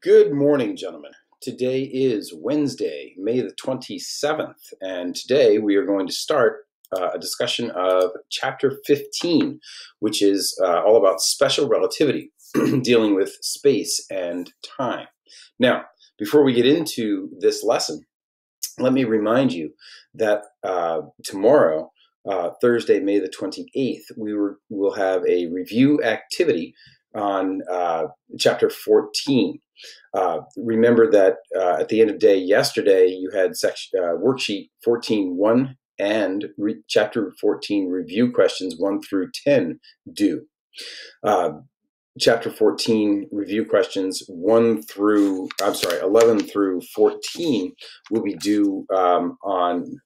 Good morning, gentlemen. Today is Wednesday, May the 27th, and today we are going to start a discussion of Chapter 15, which is all about special relativity, dealing with space and time. Now, before we get into this lesson, let me remind you that tomorrow, Thursday, May the 28th, we'll have a review activity on Chapter 14. Remember that at the end of the day yesterday, you had worksheet 14.1 and Chapter 14 review questions 1 through 10 due. Chapter 14 review questions 11 through 14 will be due on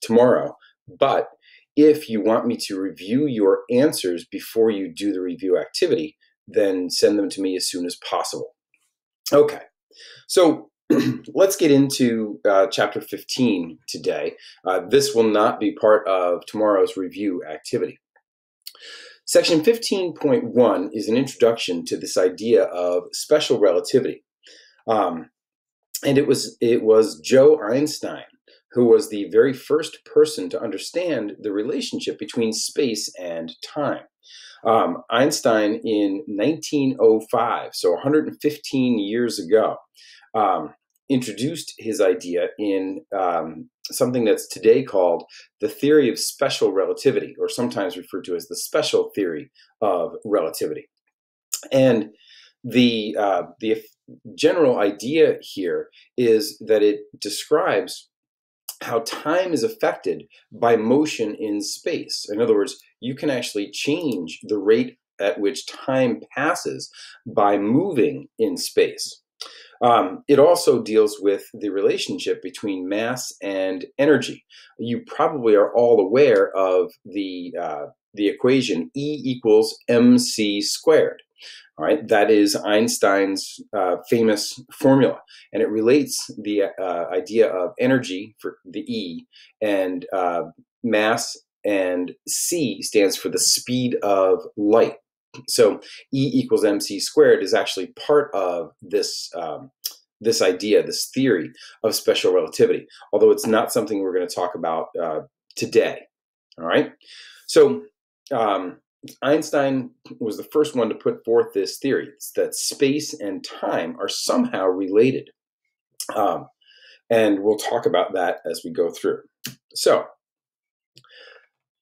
tomorrow. But if you want me to review your answers before you do the review activity, then send them to me as soon as possible. Okay, so let's get into Chapter 15 today. This will not be part of tomorrow's review activity. Section 15.1 is an introduction to this idea of special relativity. And it was Joe Einstein who was the very first person to understand the relationship between space and time. Einstein in 1905, so 115 years ago, introduced his idea in something that's today called the theory of special relativity, or sometimes referred to as the special theory of relativity. And the general idea here is that it describes how time is affected by motion in space. In other words, you can actually change the rate at which time passes by moving in space. It also deals with the relationship between mass and energy. You probably are all aware of the equation E equals mc squared. All right, that is Einstein's famous formula, and it relates the idea of energy for the E and mass, and C stands for the speed of light. So E equals mc squared is actually part of this this idea, this theory of special relativity, although it's not something we're going to talk about today. All right, so Einstein was the first one to put forth this theory that space and time are somehow related. And we'll talk about that as we go through. So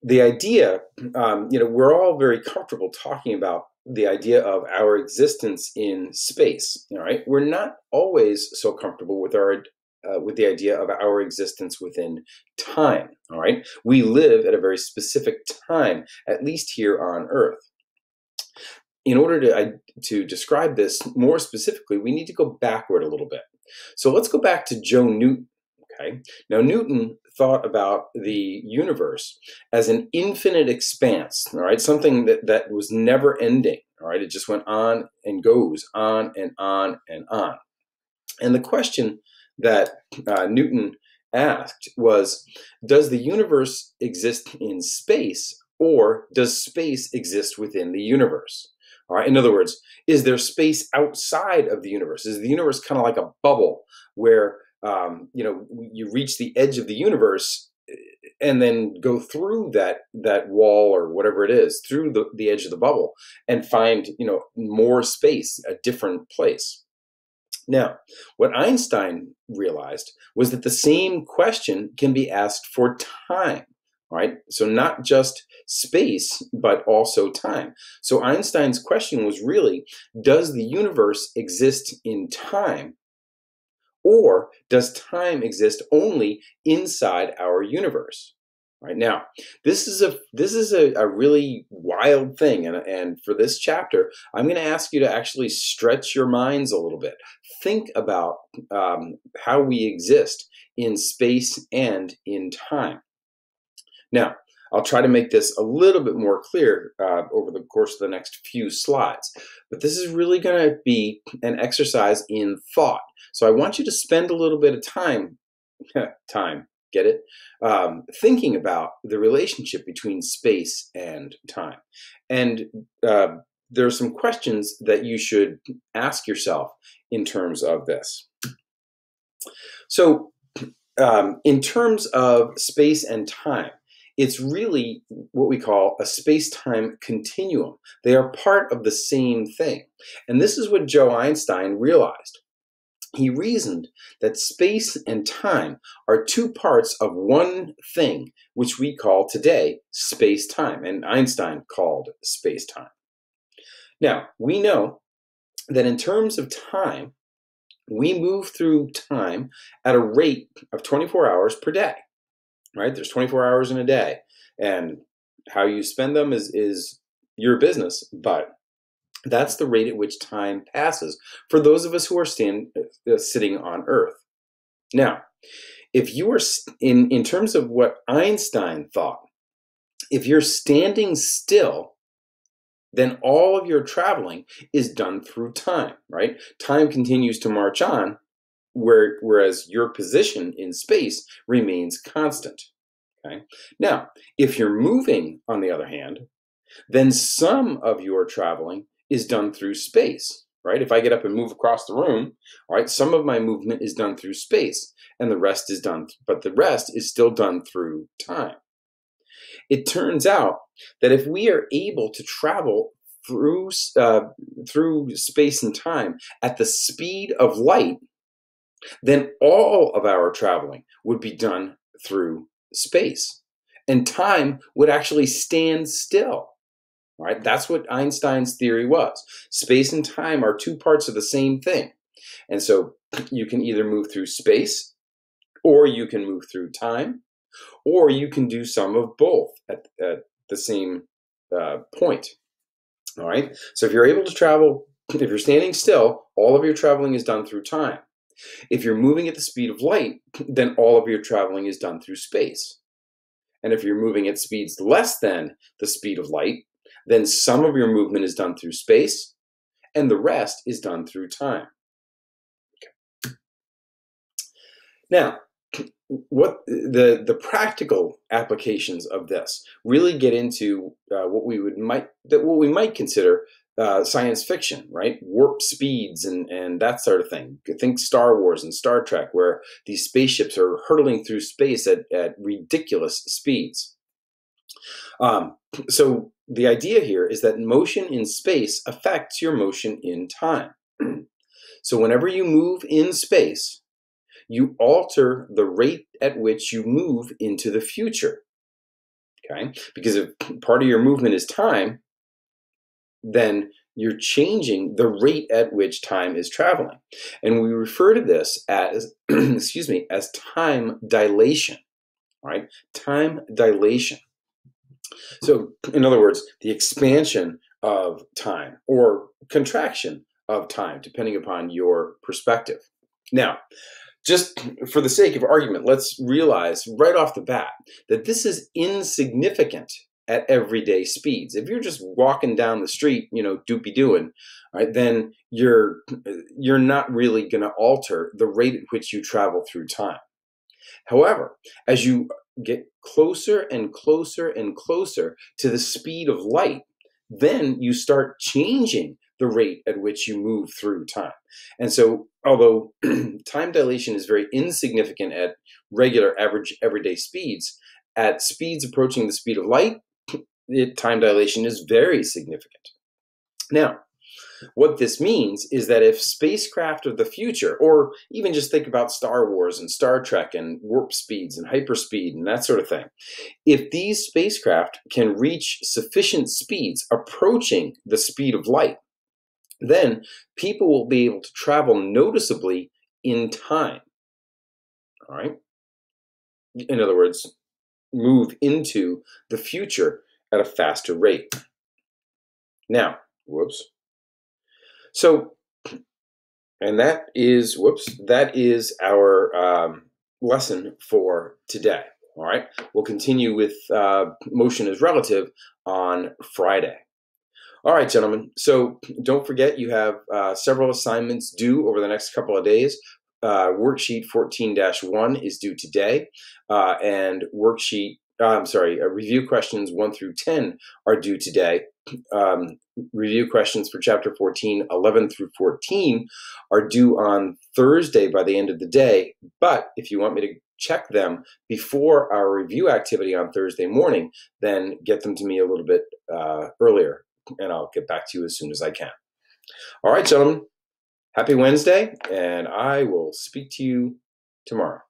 the idea, we're all very comfortable talking about the idea of our existence in space. All right, we're not always so comfortable with with the idea of our existence within time. All right, we live at a very specific time, at least here on Earth. In order to describe this more specifically, we need to go backward a little bit. So let's go back to Joe Newton. Okay, now Newton thought about the universe as an infinite expanse. All right, something that was never ending. All right, it just went on and goes on and on and on. And the question that Newton asked was, does the universe exist in space, or does space exist within the universe? All right, in other words, is there space outside of the universe? Is the universe kind of like a bubble where you reach the edge of the universe and then go through that wall or whatever it is, through the edge of the bubble, and find more space, a different place? Now, what Einstein realized was that the same question can be asked for time, right? So not just space, but also time. So Einstein's question was really, does the universe exist in time, or does time exist only inside our universe? Right now, this is a really wild thing, and for this chapter, I'm going to ask you to actually stretch your minds a little bit. Think about how we exist in space and in time. Now, I'll try to make this a little bit more clear over the course of the next few slides, but this is really going to be an exercise in thought. So I want you to spend a little bit of time, get it? Thinking about the relationship between space and time. And there are some questions that you should ask yourself in terms of this. So, in terms of space and time, it's really what we call a space-time continuum. They are part of the same thing. And this is what Joe Einstein realized. He reasoned that space and time are two parts of one thing, which we call today space-time, and Einstein called space-time. Now, we know that in terms of time, we move through time at a rate of 24 hours per day, right? There's 24 hours in a day, and how you spend them is your business, but that's the rate at which time passes for those of us who are sitting on Earth. Now, if you are in terms of what Einstein thought, if you're standing still, then all of your traveling is done through time, right? Time continues to march on, whereas your position in space remains constant. Okay? Now, if you're moving, on the other hand, then some of your traveling is done through space, right? If I get up and move across the room, all right, some of my movement is done through space, and the rest is done, but the rest is still done through time. It turns out that if we are able to travel through space and time at the speed of light, then all of our traveling would be done through space, and time would actually stand still. Right? That's what Einstein's theory was. Space and time are two parts of the same thing. And so you can either move through space, or you can move through time, or you can do some of both at the same point. All right? So if you're able to travel, if you're standing still, all of your traveling is done through time. If you're moving at the speed of light, then all of your traveling is done through space. And if you're moving at speeds less than the speed of light, then some of your movement is done through space, and the rest is done through time. Okay. Now, what the practical applications of this really get into what we might consider science fiction, right? Warp speeds and that sort of thing. Think Star Wars and Star Trek, where these spaceships are hurtling through space at ridiculous speeds. So the idea here is that motion in space affects your motion in time. So whenever you move in space, you alter the rate at which you move into the future. Okay? Because if part of your movement is time, then you're changing the rate at which time is traveling. And we refer to this as, as time dilation. Right? Time dilation. So, in other words, the expansion of time or contraction of time, depending upon your perspective. Now, just for the sake of argument, let's realize right off the bat that this is insignificant at everyday speeds. If you're just walking down the street, doopy-doing, right, then you're not really going to alter the rate at which you travel through time. However, as you get closer and closer and closer to the speed of light, then you start changing the rate at which you move through time. And so, although time dilation is very insignificant at regular average everyday speeds, at speeds approaching the speed of light, time dilation is very significant. Now, what this means is that if spacecraft of the future, or even just think about Star Wars and Star Trek and warp speeds and hyperspeed and that sort of thing, if these spacecraft can reach sufficient speeds approaching the speed of light, then people will be able to travel noticeably in time. All right? In other words, move into the future at a faster rate. Now, So, and that is our lesson for today. All right, we'll continue with motion is relative on Friday. All right, gentlemen. So don't forget you have several assignments due over the next couple of days. Worksheet 14-1 is due today, and review questions 1 through 10 are due today. review questions for Chapter 14, 11 through 14 are due on Thursday by the end of the day. But if you want me to check them before our review activity on Thursday morning, then get them to me a little bit earlier, and I'll get back to you as soon as I can. All right, gentlemen, happy Wednesday, and I will speak to you tomorrow.